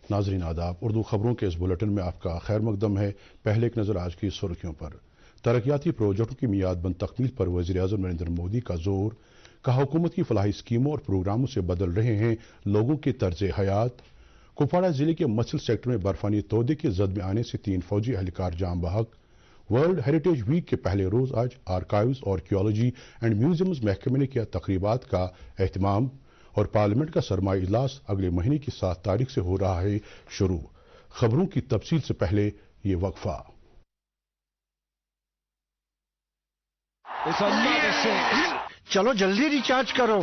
ناظرین آداب، اردو خبروں کے اس بلیٹن میں آپ کا خیر مقدم ہے۔ پہلے ایک نظر آج کی سرخیوں پر۔ ترقیاتی پروجیکٹوں کی میعاد بند تکمیل پر وزیر اعظم نریندر مودی کا زور۔ کہا حکومت کی فلاحی اسکیموں اور پروگراموں سے بدل رہے ہیں لوگوں کے طرز حیات۔ کپواڑہ ضلع کے مسل سیکٹر میں برفانی تودے کے زد میں آنے سے 3 فوجی اہلکار جاں بحق۔ ورلڈ ہیریٹیج ویک کے پہلے روز آج آرکائیوز اور آرکیالوجی اینڈ میوزیمز محکمے نے کیا تقریبات کا اہتمام، اور پارلیمنٹ کا سرمائی اجلاس اگلے مہینے کی 7 تاریخ سے ہو رہا ہے شروع۔ خبروں کی تفصیل سے پہلے یہ وقفہ۔ چلو جلدی ریچارج کرو۔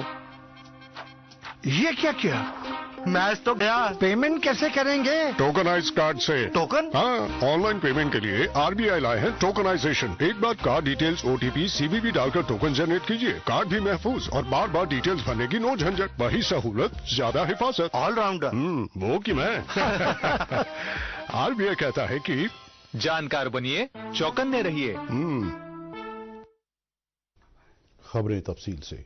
یہ کیا میچ تو گیا۔ پیمنٹ کیسے کریں گے؟ ٹوکنائز کارڈ سے۔ ٹوکن؟ ہاں، آن لائن پیمنٹ کے لیے RBI لائے ہیں ٹوکنائزیشن۔ ایک بار کارڈ ڈیٹیلز OTP CVV ڈال کر ٹوکن جنریٹ کیجئے، کارڈ بھی محفوظ اور بار بار ڈیٹیلز بھرنے کی نو جھنجھٹ۔ وہی سہولت، زیادہ حفاظت۔ All rounder. وہ کہ میں RBI کہتا ہے کہ جانکار بنیے، چوکنے رہیے۔ خبریں تفصیل سے۔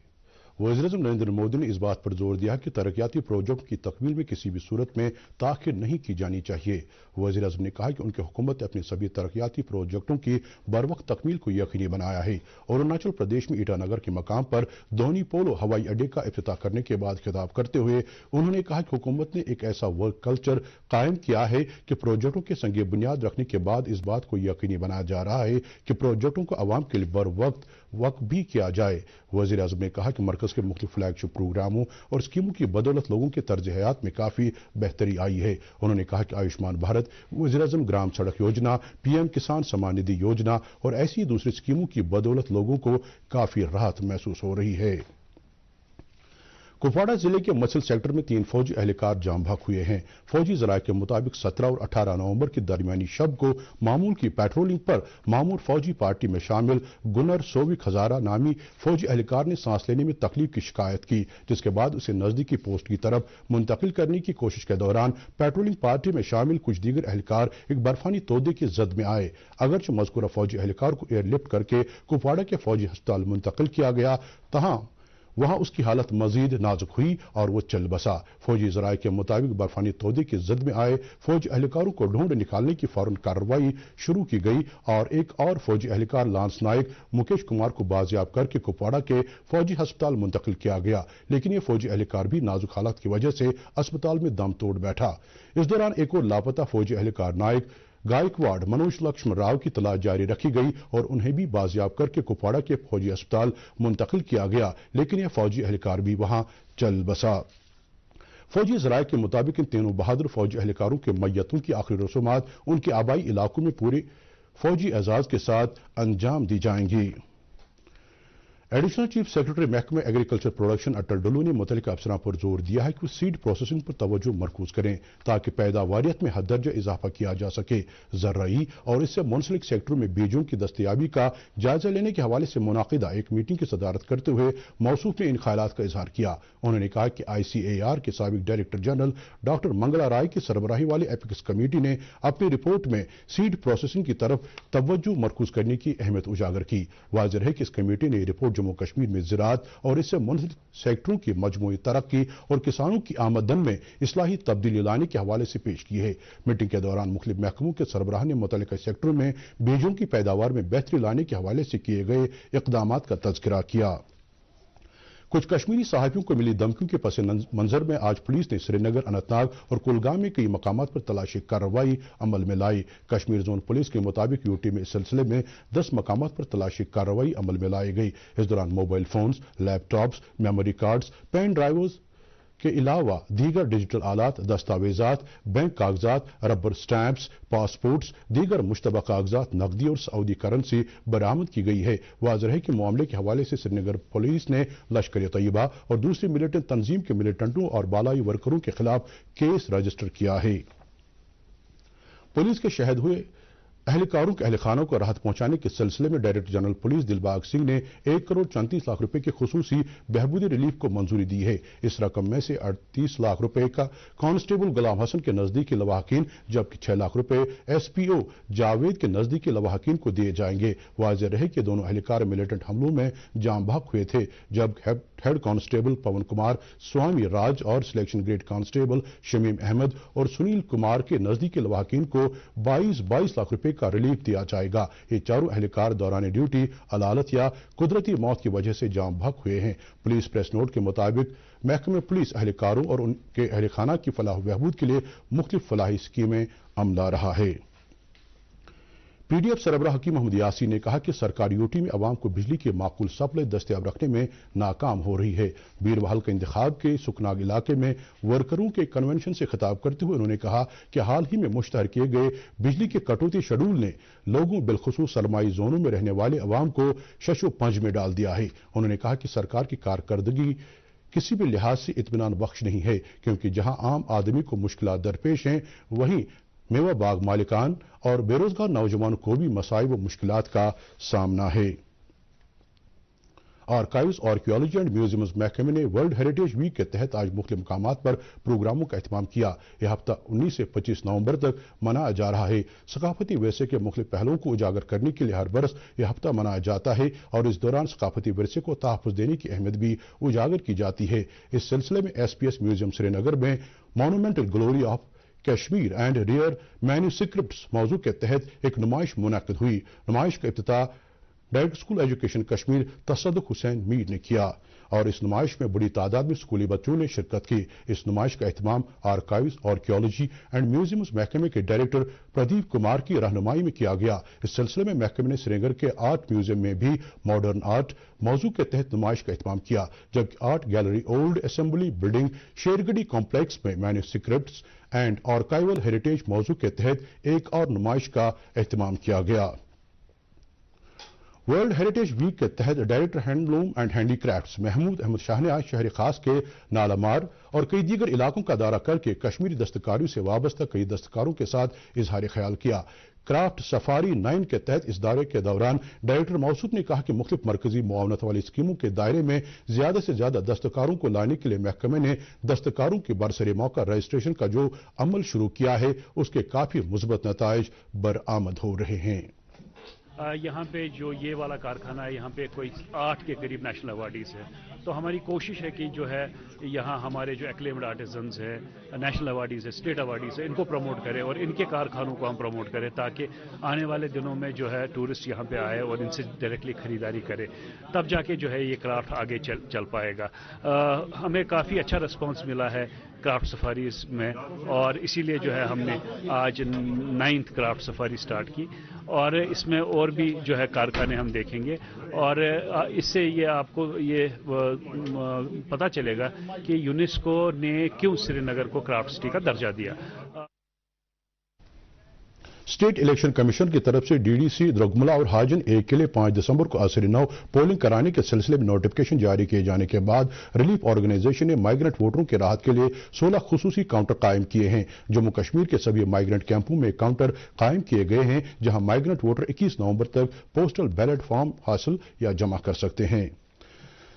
وزیر اعظم نریندر مودی نے اس بات پر زور دیا کہ ترقیاتی پروجیکٹ کی تکمیل میں کسی بھی صورت میں تاخیر نہیں کی جانی چاہیے۔ وزیر اعظم نے کہا کہ ان کی حکومت نے اپنے سبھی ترقیاتی پروجیکٹوں کی بروقت تکمیل کو یقینی بنایا ہے۔ اروناچل پردیش میں ایٹانگر کے مقام پر دونی پولو ہوائی اڈے کا افتتاح کرنے کے بعد خطاب کرتے ہوئے انہوں نے کہا کہ حکومت نے ایک ایسا ورک کلچر قائم کیا ہے کہ پروجیکٹوں کے سنگ بنیاد رکھنے کے بعد اس بات کو یقینی بنایا جا رہا ہے کہ پروجیکٹوں کو عوام کے لیے بروقت وقف بھی کیا جائے۔ وزیر اعظم نے کہا کہ مرکز کے مختلف فلیگ شپ پروگراموں اور اسکیموں کی بدولت لوگوں کے طرز حیات میں کافی بہتری آئی ہے۔ انہوں نے کہا کہ آیوشمان بھارت، وزیر اعظم گرام سڑک یوجنا، PM کسان سمان ندھی یوجنا اور ایسی دوسری اسکیموں کی بدولت لوگوں کو کافی راحت محسوس ہو رہی ہے۔ کپواڑہ ضلع کے مسل سیکٹر میں 3 فوجی اہلکار جاں بحق ہوئے ہیں۔ فوجی ذرائع کے مطابق 17 اور 18 نومبر کی درمیانی شب کو معمول کی پیٹرولنگ پر معمور فوجی پارٹی میں شامل گنر سووک ہزارہ نامی فوجی اہلکار نے سانس لینے میں تکلیف کی شکایت کی، جس کے بعد اسے نزدیکی پوسٹ کی طرف منتقل کرنے کی کوشش کے دوران پیٹرولنگ پارٹی میں شامل کچھ دیگر اہلکار ایک برفانی تودے کی زد میں آئے۔ اگرچہ مذکورہ فوجی اہلکار کو ایئر لفٹ کر کے کپواڑہ کے فوجی ہسپتال منتقل کیا گیا، تاہم وہاں اس کی حالت مزید نازک ہوئی اور وہ چل بسا۔ فوجی ذرائع کے مطابق برفانی تودے کی زد میں آئے فوجی اہلکاروں کو ڈھونڈ نکالنے کی فوراً کارروائی شروع کی گئی اور ایک اور فوجی اہلکار لانس نائک مکیش کمار کو بازیاب کر کے کپواڑہ کے فوجی ہسپتال منتقل کیا گیا، لیکن یہ فوجی اہلکار بھی نازک حالت کی وجہ سے اسپتال میں دم توڑ بیٹھا۔ اس دوران ایک اور لاپتہ فوجی اہلکار نائک گائیکواڑ منوج لکشمن راؤ کی تلاش جاری رکھی گئی اور انہیں بھی بازیاب کر کے کپواڑہ کے فوجی اسپتال منتقل کیا گیا، لیکن یہ فوجی اہلکار بھی وہاں چل بسا۔ فوجی ذرائع کے مطابق ان تینوں بہادر فوجی اہلکاروں کے میتوں کی آخری رسومات ان کے آبائی علاقوں میں پورے فوجی اعزاز کے ساتھ انجام دی جائیں گی۔ ایڈیشنل چیف سیکرٹری محکمہ ایگریکلچر پروڈکشن اٹل ڈلو نے متعلقہ افسران پر زور دیا ہے کہ وہ سیڈ پروسیسنگ پر توجہ مرکوز کریں تاکہ پیداواریت میں حد درجہ اضافہ کیا جا سکے۔ زرعی اور اس سے منسلک سیکٹروں میں بیجوں کی دستیابی کا جائزہ لینے کے حوالے سے منعقدہ ایک میٹنگ کی صدارت کرتے ہوئے موصوف نے ان خیالات کا اظہار کیا۔ انہوں نے کہا کہ ICAR کے سابق ڈائریکٹر جنرل ڈاکٹر منگلا رائے کی سربراہی والی ایپیکس کمیٹی نے اپنی رپورٹ میں سیڈ پروسیسنگ کی طرف توجہ مرکوز کرنے کی اہمیت اجاگر کی۔ واضح ہے کہ اس کمیٹی نے یہ رپورٹ جموں کشمیر میں زراعت اور اس سے منسلک سیکٹروں کی مجموعی ترقی اور کسانوں کی آمدن میں اصلاحی تبدیلی لانے کے حوالے سے پیش کی ہے۔ میٹنگ کے دوران مختلف محکموں کے سربراہان نے متعلقہ سیکٹروں میں بیجوں کی پیداوار میں بہتری لانے کے حوالے سے کیے گئے اقدامات کا تذکرہ کیا۔ کچھ کشمیری صحافیوں کو ملی دھمکیوں کے پس منظر میں آج پولیس نے سری نگر، اننت ناگ اور کولگام میں کئی مقامات پر تلاشی کارروائی عمل میں لائی۔ کشمیر زون پولیس کے مطابق UT میں اس سلسلے میں 10 مقامات پر تلاشی کارروائی عمل میں لائی گئی۔ اس دوران mobile phones, laptops, memory cards, pen drives کے علاوہ دیگر ڈیجیٹل آلات، دستاویزات، بینک کاغذات، ربر سٹیمپس، پاسپورٹس، دیگر مشتبہ کاغذات، نقدی اور سعودی کرنسی برآمد کی گئی ہے۔ واضح ہے کہ معاملے کے حوالے سے سری نگر پولیس نے لشکر طیبہ اور دوسری ملیٹنٹ تنظیم کے ملیٹنٹوں اور بالائی ورکروں کے خلاف کیس رجسٹر کیا ہے۔ پولیس کے شہید ہوئے اہلکاروں کے اہل خانوں کو راحت پہنچانے کے سلسلے میں director general police Dilbagh Singh نے 1,34,00,000 روپے کے خصوصی بہبودی ریلیف کو منظوری دی ہے۔ اس رقم میں سے 38 لاکھ روپے کا کانسٹیبل غلام حسن کے نزدیکی لواحقین جبکہ 6 لاکھ روپے SPO جاوید کے نزدیکی لواحقین کو دیے جائیں گے۔ واضح رہے کہ دونوں اہلکار ملیٹنٹ حملوں میں جاں بحق ہوئے تھے، جب हेड कांस्टेबल पवन कुमार, स्वामी राज और selection grade constable Shamim Ahmed और सुनील कुमार के नजदीकी लवाहकीन को 22 लाख रुपए का रिलीफ दिया जाएगा। ये चारों एहलकार दौरान ड्यूटी अदालत या कुदरती मौत की वजह से जाम भाग हुए हैं। पुलिस प्रेस नोट के मुताबिक महकमे पुलिस एहलकारों और उनके अहलखाना की फलाह बहबूद के लिए मुख्तलिफ फलाही स्कीमें अमला रहा है। पीडीएफ सरबराह हकीम मोहम्मद यासीन ने कहा कि सरकारी यूटी में अवाम को बिजली की माकूल सप्लाई दस्तयाब रखने में नाकाम हो रही है। बीरबहाल के इंतखाब के सुकनाग इलाके में वर्करों के कन्वेंशन से खिताब करते हुए उन्होंने कहा कि हाल ही में मुश्तहर किए गए बिजली के कटौती शेड्यूल ने लोगों बिलखुसूस सरमाई जोनों में रहने वाले अवाम को शशो पंज में डाल दिया है। उन्होंने कहा कि सरकार की कारकर्दगी किसी भी लिहाज से इत्मीनान बख्श नहीं है, क्योंकि जहां आम आदमी को मुश्किलात दरपेश हैं, वहीं मेवा बाग मालिकान और बेरोजगार नौजवानों को भी मसाइब व मुश्किलात का सामना है। आर्काइव्स, आर्कियोलॉजी एंड म्यूजियम्स महकमे ने वर्ल्ड हेरिटेज वीक के तहत आज मुख्तलिफ मकामात पर प्रोग्रामों का एहतमाम किया। यह हफ्ता 19 से 25 नवंबर तक मनाया जा रहा है। सकाफती विरसे के मुख्तलिफ पहलुओं को उजागर करने के लिए हर बरस यह हफ्ता मनाया जाता है और इस दौरान सकाफती विरसे को तहफ़्फ़ुज़ देने की अहमियत भी उजागर की जाती है। इस सिलसिले में SPS म्यूजियम श्रीनगर में monumental glory of Kashmir and rare manuscripts मौजू के तहत एक नुमाइश मुनक़िद हुई। नुमाइश का इफ्तिताह director school education Kashmir Tasadduq Hussain Mir ने किया और इस नुमाइश में बड़ी तादाद में स्कूली बच्चों ने शिरकत की। इस नुमाइश का एहतमाम आर्काइव्स, आर्कियोलॉजी एंड म्यूजियम्स महकमे के डायरेक्टर प्रदीप कुमार की रहनुमाई में किया गया। इस सिलसिले में महकमे ने श्रीनगर के आर्ट म्यूजियम में भी मॉडर्न आर्ट मौजू के तहत नुमाइश का एहतमाम किया, जबकि art gallery old assembly building Shergarhi complex में मैन्यूस्क्रिप्ट्स एंड आर्काइवल हेरिटेज मौजू के तहत एक और नुमाइश का एहतमाम किया गया। वर्ल्ड हेरिटेज वीक के तहत director handloom and handicrafts Mahmood Ahmad Shah ने आज शहर खास के नालामार और कई दीगर इलाकों का दौरा करके कश्मीरी दस्तकारियों से वाबस्ता कई दस्तकारों के साथ इजहार ख्याल किया। क्राफ्ट सफारी 9 के तहत इस दौरे के दौरान डायरेक्टर मौसूद ने कहा कि मुख्तलिफ मरकजी मुआवनत वाली स्कीमों के दायरे में ज्यादा से ज्यादा दस्तकारों को लाने के लिए महकमे ने दस्तकारों की बरसरे मौका रजिस्ट्रेशन का जो अमल शुरू किया है, उसके काफी मुस्बत नताइज बरामद हो रहे हैं। यहाँ पे जो ये वाला कारखाना है, यहाँ पे कोई 8 के करीब नेशनल अवार्डीज़ है। तो हमारी कोशिश है कि जो है यहाँ हमारे जो एक्लेम्ड आर्टिजन्स है, नेशनल अवार्डीज़ है, स्टेट अवार्डीज़ है, इनको प्रमोट करें और इनके कारखानों को हम प्रमोट करें ताकि आने वाले दिनों में जो है टूरिस्ट यहाँ पे आए और इनसे डायरेक्टली ख़रीदारी करें, तब जाके जो है ये क्राफ्ट आगे चल पाएगा। हमें काफ़ी अच्छा रिस्पॉन्स मिला है क्राफ्ट सफारीज में और इसीलिए जो है हमने आज 9th क्राफ्ट सफारी स्टार्ट की और इसमें और भी जो है कारखाने हम देखेंगे और इससे ये आपको ये पता चलेगा कि यूनेस्को ने क्यों श्रीनगर को क्राफ्ट सिटी का दर्जा दिया। स्टेट इलेक्शन कमीशन की तरफ से डीडीसी द्रगमुला और हाजन 1 के लिए 5 दिसंबर को असर 9 पोलिंग कराने के सिलसिले में नोटिफिकेशन जारी किए जाने के बाद रिलीफ ऑर्गेनाइजेशन ने माइग्रेंट वोटरों की राहत के लिए 16 खुसूसी काउंटर कायम किए हैं। जम्मू कश्मीर के सभी माइग्रेंट कैंपों में काउंटर कायम किए गए हैं, जहां माइग्रेंट वोटर 21 नवंबर तक पोस्टल बैलेट फॉर्म हासिल या जमा कर सकते हैं।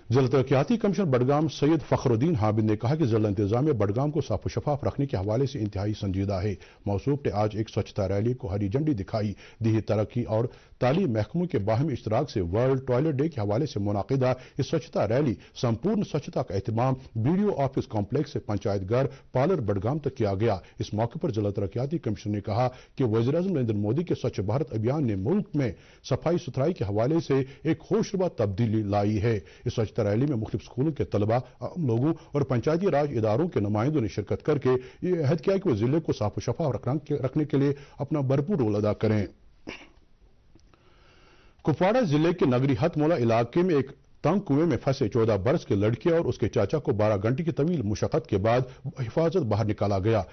जिला तरक्याती कमिश्नर बडगाम सैयद फखरुद्दीन हामिद ने कहा कि जिला इंतजामिया बडगाम को साफ शफाफ रखने के हवाले से इंतहाई संजीदा है। मौसूफ ने आज एक स्वच्छता रैली को हरी झंडी दिखाई। देही तरक्की और तालीम महकमों के बाहमी इश्तराक से वर्ल्ड टॉयलेट डे के हवाले से मुनाकिदा इस स्वच्छता रैली संपूर्ण स्वच्छता का एहतमाम BDO ऑफिस कॉम्प्लेक्स से पंचायत घर पार्लर बडगाम तक किया गया। इस मौके पर जिला तरक्याती कमिश्नर ने कहा कि वज़ीर-ए-आज़म नरेंद्र मोदी के स्वच्छ भारत अभियान ने मुल्क में सफाई सुथराई के हवाले से एक खुशनुमा तब्दीली लाई है। इस स्वच्छता रैली में मुख्तलिफ स्कूलों के तलबा, आम लोगों और पंचायती राज इदारों के नुमाइंदों ने शिरकत करके ये अहद किया कि वो जिले को साफ शफाफ रखने के लिए अपना भरपूर रोल अदा करें। कुपवाड़ा जिले के नगरी हथमोला इलाके में एक तंग कुएं में फंसे 14 बरस के लड़के और उसके चाचा को 12 घंटे की तवील मुशक्कत के बाद हिफाजत बाहर निकाला गया।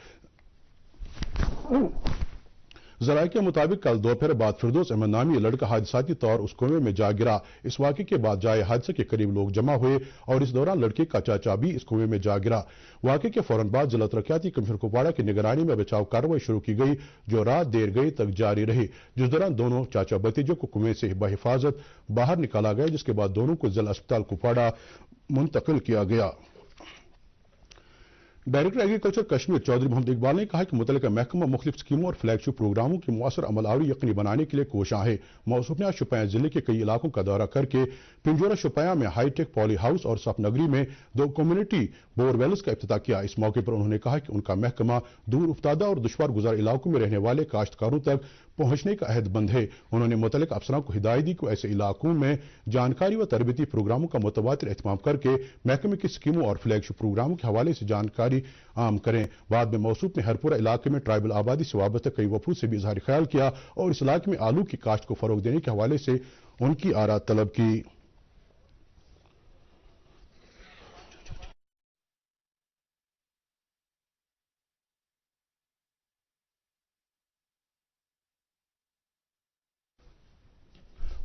ज़राए के मुताबिक कल दोपहर बाद फिरदौस अहमद नामी लड़का हादसाती तौर उस कुएं में जा गिरा। इस वाक़े के बाद जाए हादसे के करीब लोग जमा हुए और इस दौरान लड़के का चाचा भी इस कुएं में जा गिरा। वाक़े के फौरन बाद जिला तरक्याती कमिश्नर कुपवाड़ा की निगरानी में बचाव कार्रवाई शुरू की गई, जो रात देर गई तक जारी रही, जिस दौरान दोनों चाचा भतीजों को कुएं से बहिफाजत बाहर निकाला गया, जिसके बाद दोनों को जिला अस्पताल कुपवाड़ा मुंतकिल किया गया। डायरेक्टर एग्रीकल्चर कश्मीर चौधरी मोहम्मद इकबाल ने कहा कि मुतल्लिका महकमा मुख्तलिफ स्कीमों और फ्लैगशिप प्रोग्रामों की मौसर अमलावरी यकीनी बनाने के लिए कोशां है। मौसूफ ने आज शोपियां जिले के कई इलाकों का दौरा करके पिंजोरा शोपियां में हाईटेक पॉली हाउस और सफ नगरी में 2 कम्युनिटी बोरवेल्स का इफ्तिताह किया। इस मौके पर उन्होंने कहा कि उनका महकमा दूर उफ्तादा और दुश्वार गुजार इलाकों में रहने वाले काश्तकारों तक पहुंचने का अहदबंद है। उन्होंने मुतल्लिक अफसरों को हिदायत दी कि ऐसे इलाकों में जानकारी व तरबती प्रोग्रामों का मुतवातिर एहतमाम करके महकमे की स्कीमों और फ्लैगशिप प्रोग्रामों के हवाले से जानकारी आम करें। बाद में मौसूफ ने हरपुरा इलाके में ट्राइबल आबादी से वाबस्ता कई वफूद से भी इजहार ख्याल किया और इस इलाके में आलू की काश्त को फरोग देने के हवाले से उनकी आरा तलब की।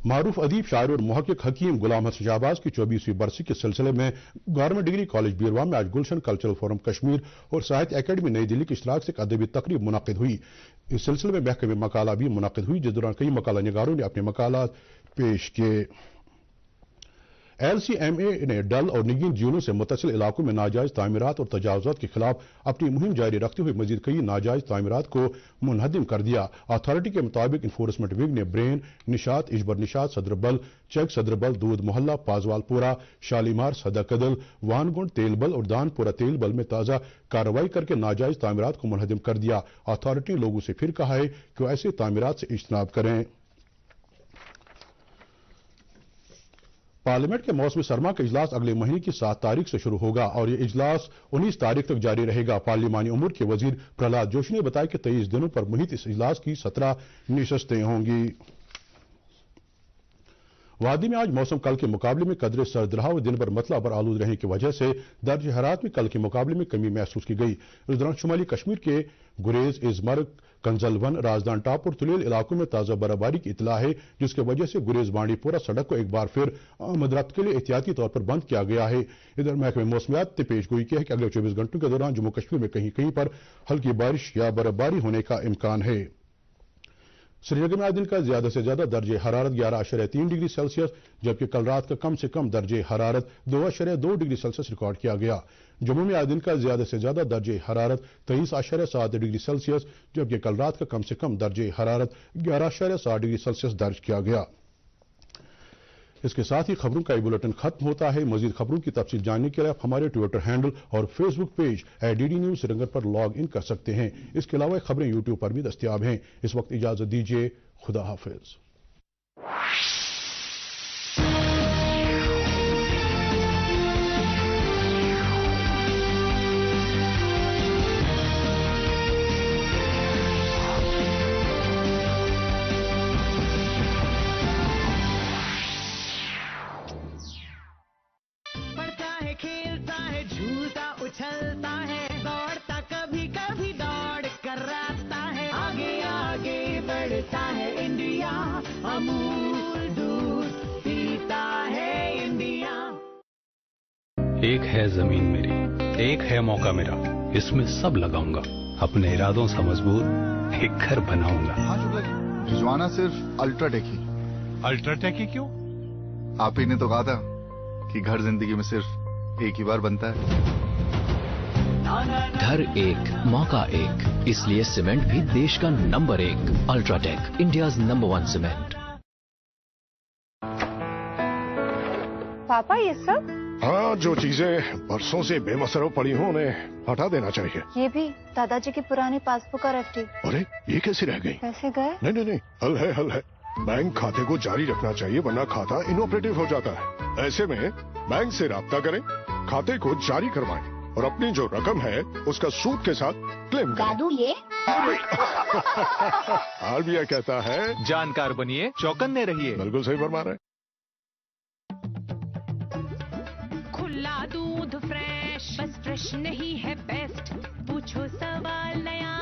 मारूफ अदीब शायर और मुहक्किक हकीम गुलाम हसन शाहबाज की 24वीं बरसी के सिलसिले में गवर्नमेंट डिग्री कॉलेज बीरवा में आज गुलशन कल्चरल फोरम कश्मीर और साहित्य एकेडमी नई दिल्ली के इश्तराक से एक अदबी तकरीब मुनक्किद हुई। इस सिलसिले में महकमे मकाला भी मुनक्किद हुई, जिस दौरान कई मकाला निगारों ने अपने मकाला पेश किए। LCMA ने डल और निगीन झीलों से मुतसिल इलाकों में नाजायज तामीरात और तजावुजात के खिलाफ अपनी मुहिम जारी रखते हुए मजीद कई नाजायज तामीरात को मुनहदिम कर दिया। अथॉरिटी के मुताबिक इन्फोर्समेंट विंग ने ब्रेन, निशात, इजबर निशात, सदरबल, चेक सदरबल, दूध मोहल्ला, पाजवालपुरा, शालीमार, सदाकदल, वानगुंड तेलबल और दानपुरा तेलबल में ताज़ा कार्रवाई करके नाजायज तामीरात को मुनहदिम कर दिया। अथॉरिटी ने लोगों से फिर कहा है कि ऐसे तामीरात से इज्तनाब करें। पार्लियामेंट के मौसमी सरमा का इजलास अगले महीने की 7 तारीख से शुरू होगा और यह इजलास 19 तारीख तक जारी रहेगा। पार्लिमानी उमूर के वजीर प्रहलाद जोशी ने बताया कि 23 दिनों पर मुहित इस इजलास की 17 नशस्तें होंगी। वादी में आज मौसम कल के मुकाबले में कदरे सर्द रहा और दिन भर मतला पर आलूद रहने की वजह से दर्ज हरारत में कल के मुकाबले में कमी महसूस की गई। इस दौरान शुमाली कश्मीर के गुरेज, इजमर्ग, कंजलवन, राजदान टाप और तुलेल इलाकों में ताज़ा बर्फबारी की इतला है, जिसकी वजह से गुरेज बांडीपोरा सड़क को एक बार फिर आमद रफ्त के लिए एहतियाती तौर पर बंद किया गया है। इधर महकमे मौसमियात ने पेशगोई की है कि अगले 24 घंटों के दौरान जम्मू कश्मीर में कहीं कहीं पर हल्की बारिश या बर्फबारी होने का इम्कान है। श्रीनगर में आज दिन का ज्यादा से ज्यादा दर्जे हरारत 11.3 डिग्री सेल्सियस, जबकि कल रात का कम से कम दर्जे हरारत 2.2 डिग्री सेल्सियस रिकॉर्ड किया गया। जम्मू में आज दिन का ज्यादा से ज्यादा दर्जे हरारत 23.7 डिग्री सेल्सियस, जबकि कल रात का कम से कम दर्जे हरारत 11.7 डिग्री सेल्सियस दर्ज किया गया। इसके साथ ही खबरों का ये बुलेटिन खत्म होता है। मजीद खबरों की तफसील जानने के लिए आप हमारे ट्विटर हैंडल और Facebook page @DD news Srinagar पर लॉग इन कर सकते हैं। इसके अलावा खबरें यूट्यूब पर भी दस्तयाब हैं। इस वक्त इजाजत दीजिए, खुदा हाफिज। खेलता है, झूलता उछलता है, दौड़ता कभी कभी दौड़ कर आता है, आगे आगे बढ़ता है इंडिया, अमूल दूध पीता है इंडिया। एक है जमीन मेरी, एक है मौका मेरा, इसमें सब लगाऊंगा, अपने इरादों से मजबूत एक घर बनाऊंगा। हाँ शुक्ला जी, भिजवाना सिर्फ अल्ट्राटेक ही। अल्ट्राटेक ही क्यों? आप ही ने तो कहा था कि घर जिंदगी में सिर्फ एक ही बार बनता है। घर एक, मौका एक, इसलिए सीमेंट भी देश का number 1। UltraTech, India's number 1 cement. पापा ये सब? हाँ, जो चीजें बरसों से बेमसरफ पड़ी हों उन्हें हटा देना चाहिए। ये भी दादाजी की पुरानी पासबुक और FD। अरे ये कैसे रह गई? कैसे गए? नहीं, हल है। बैंक खाते को जारी रखना चाहिए, वरना खाता इनऑपरेटिव हो जाता है। ऐसे में बैंक से राब्ता करें, खाते को जारी करवाएं और अपनी जो रकम है उसका सूद के साथ क्लेम करें। दादू ये RBI कहता है, जानकार बनिए, चौकन्ने रहिए। बिल्कुल सही फरमा रहे हैं। खुला दूध फ्रेश, बस फ्रेश नहीं है बेस्ट, पूछो सवाल नया।